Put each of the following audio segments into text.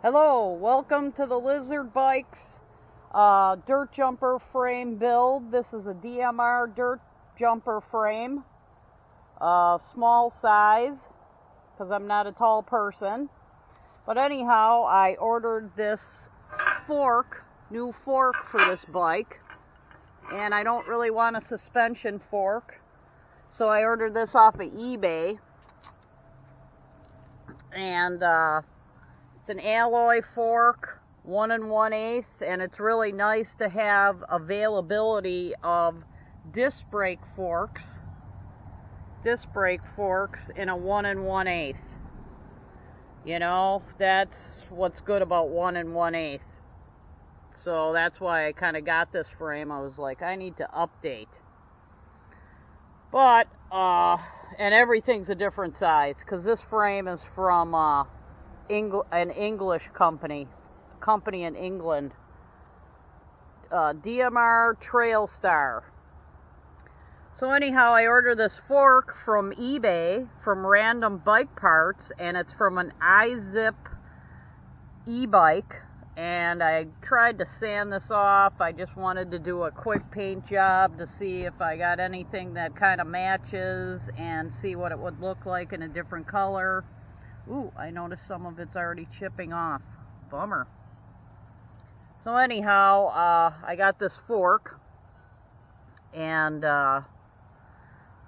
Hello, welcome to the Lizard Bikes dirt jumper frame build. This is a DMR dirt jumper frame, small size, because I'm not a tall person. But anyhow, I ordered this new fork for this bike, and I don't really want a suspension fork, so I ordered this off of eBay, and it's an alloy fork, 1 1/8, and it's really nice to have availability of disc brake forks in a 1 1/8. You know, that's what's good about 1 1/8. So that's why I kind of got this frame. I was like, I need to update. But, and everything's a different size, because this frame is from an English company in England, DMR Trailstar. So anyhow, I ordered this fork from eBay from Random Bike Parts, and it's from an IZIP e-bike, and I tried to sand this off. I just wanted to do a quick paint job to see if I got anything that kind of matches and see what it would look like in a different color. Ooh, I noticed some of it's already chipping off. Bummer. So anyhow, I got this fork and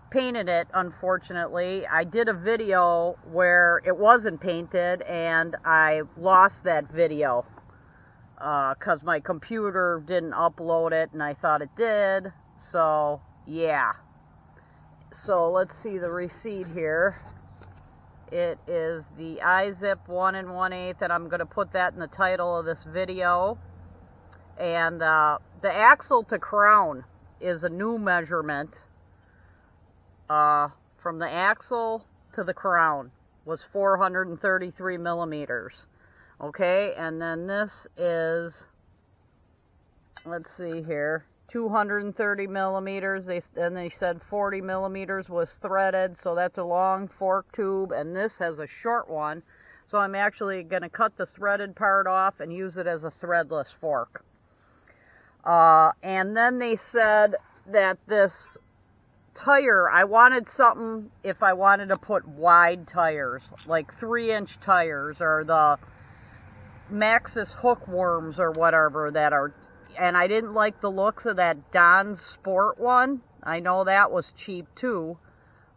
painted it, unfortunately. I did a video where it wasn't painted, and I lost that video because my computer didn't upload it, and I thought it did. So, yeah. So, let's see the receipt here. It is the IZIP 1 1/8, and I'm going to put that in the title of this video. And the axle to crown is a new measurement. From the axle to the crown was 433 millimeters. Okay, and then this is, let's see here, 230 millimeters. They said 40 millimeters was threaded, so that's a long fork tube, and this has a short one, so I'm actually going to cut the threaded part off and use it as a threadless fork. And then they said that this tire, I wanted something, if I wanted to put wide tires, like 3-inch tires, or the Maxxis hookworms or whatever that are. And I didn't like the looks of that Don's Sport one. I know that was cheap too.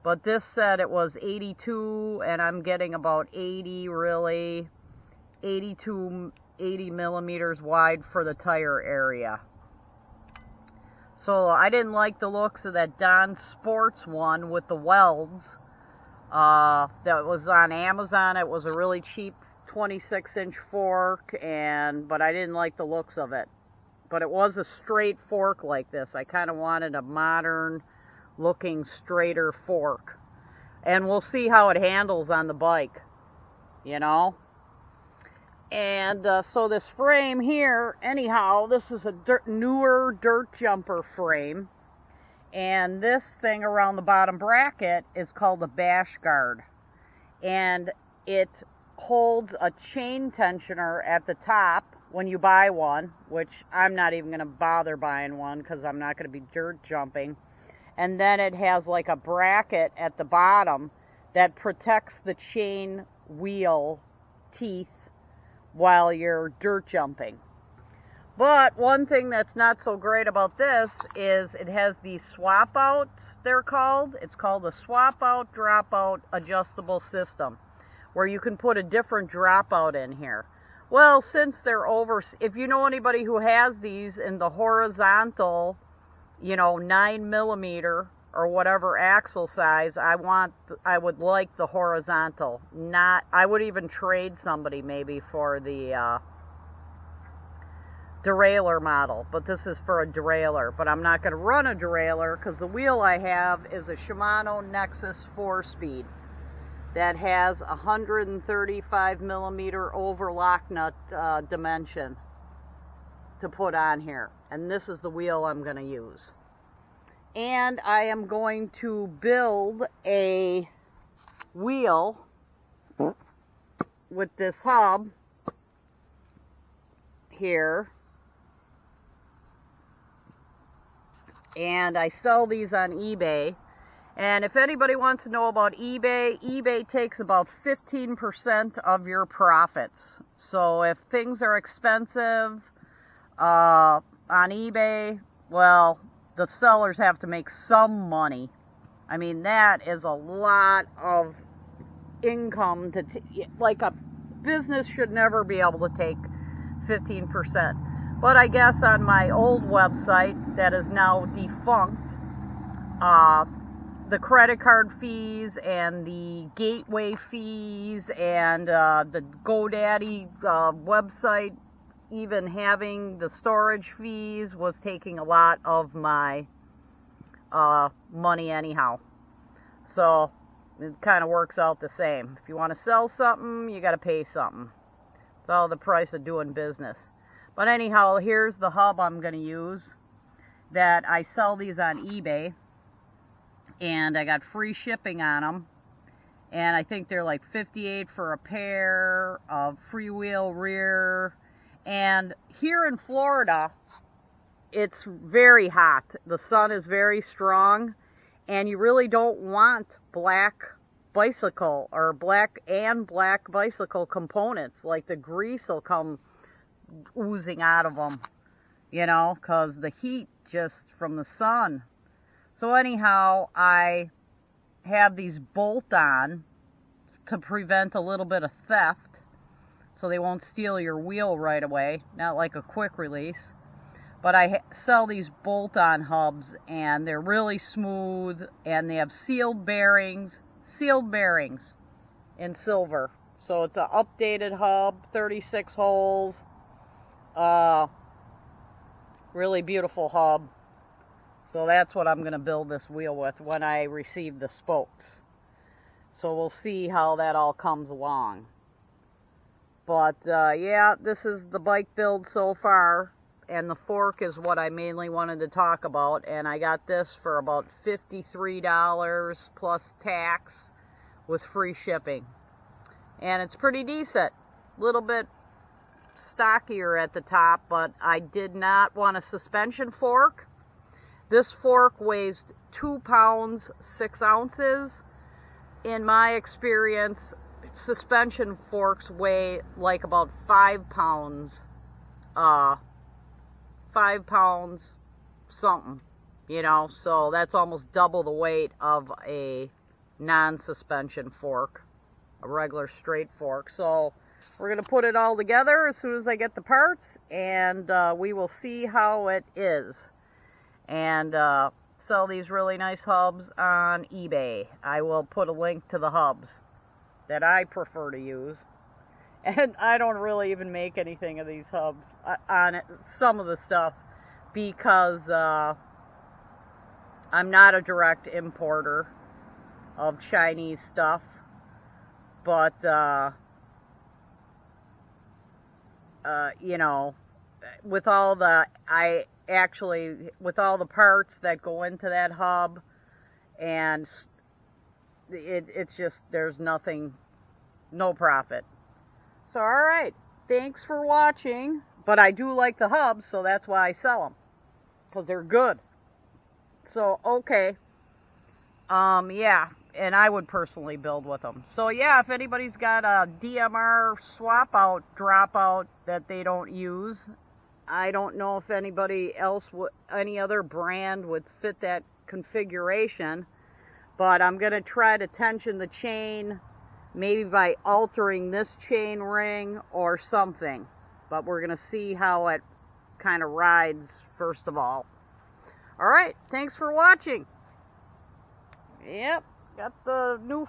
But this said it was 82, and I'm getting about 80, really. 80 millimeters wide for the tire area. So I didn't like the looks of that Don's Sports one with the welds. That was on Amazon. It was a really cheap 26-inch fork, but I didn't like the looks of it. But it was a straight fork like this. I kind of wanted a modern looking straighter fork. And we'll see how it handles on the bike, you know. And so this frame here, anyhow, this is a newer dirt jumper frame. And this thing around the bottom bracket is called a bash guard. And it holds a chain tensioner at the top when you buy one, which I'm not even going to bother buying one because I'm not going to be dirt jumping. And then it has like a bracket at the bottom that protects the chain wheel teeth while you're dirt jumping. But one thing that's not so great about this is it has these swap outs, they're called. It's called a swap out, drop out adjustable system, where you can put a different dropout in here. Well, since they're if you know anybody who has these in the horizontal, 9 millimeter or whatever axle size, I would like the horizontal. I would even trade somebody maybe for the derailleur model, but this is for a derailleur. But I'm not going to run a derailleur because the wheel I have is a Shimano Nexus 4-speed. That has 135 millimeter overlock nut dimension to put on here. And this is the wheel I'm going to use. And I am going to build a wheel with this hub here. And I sell these on eBay. And if anybody wants to know about eBay, eBay takes about 15% of your profits. So if things are expensive on eBay, well, the sellers have to make some money. I mean, that is a lot of income to like a business should never be able to take 15%. But I guess on my old website that is now defunct, the credit card fees and the gateway fees and the GoDaddy website, even having the storage fees, was taking a lot of my money anyhow. So it kind of works out the same. If you want to sell something, you got to pay something. It's all the price of doing business. But anyhow, here's the hub I'm going to use. That I sell these on eBay. And I got free shipping on them. And I think they're like $58 for a pair of freewheel rear. And here in Florida, it's very hot. The sun is very strong. And you really don't want black bicycle or black bicycle components. Like the grease will come oozing out of them, you know, because the heat just from the sun. So anyhow, I have these bolt-on to prevent a little bit of theft, so they won't steal your wheel right away, not like a quick release. But I sell these bolt-on hubs, and they're really smooth, and they have sealed bearings in silver. So it's an updated hub, 36 holes, really beautiful hub. So that's what I'm going to build this wheel with when I receive the spokes. So we'll see how that all comes along. But yeah, this is the bike build so far. And the fork is what I mainly wanted to talk about. And I got this for about $53 plus tax with free shipping. And it's pretty decent. A little bit stockier at the top, but I did not want a suspension fork. This fork weighs 2 pounds, 6 ounces. In my experience, suspension forks weigh like about 5 pounds. 5 pounds something, you know, so that's almost double the weight of a non-suspension fork, a regular straight fork. So we're going to put it all together as soon as I get the parts, and we will see how it is. And sell these really nice hubs on eBay. I will put a link to the hubs that I prefer to use. And I don't really even make anything of these hubs on it, some of the stuff, because I'm not a direct importer of Chinese stuff. But, you know, with all the parts that go into that hub, and it's just, there's nothing, no profit. So, alright, thanks for watching, but I do like the hubs, so that's why I sell them, because they're good. So, okay, yeah, and I would personally build with them. So, yeah, if anybody's got a DMR swap out, drop out that they don't use, I don't know if anybody else, any other brand would fit that configuration, but I'm going to try to tension the chain, maybe by altering this chain ring or something. But we're going to see how it kind of rides first of all. Alright, thanks for watching. Yep, got the new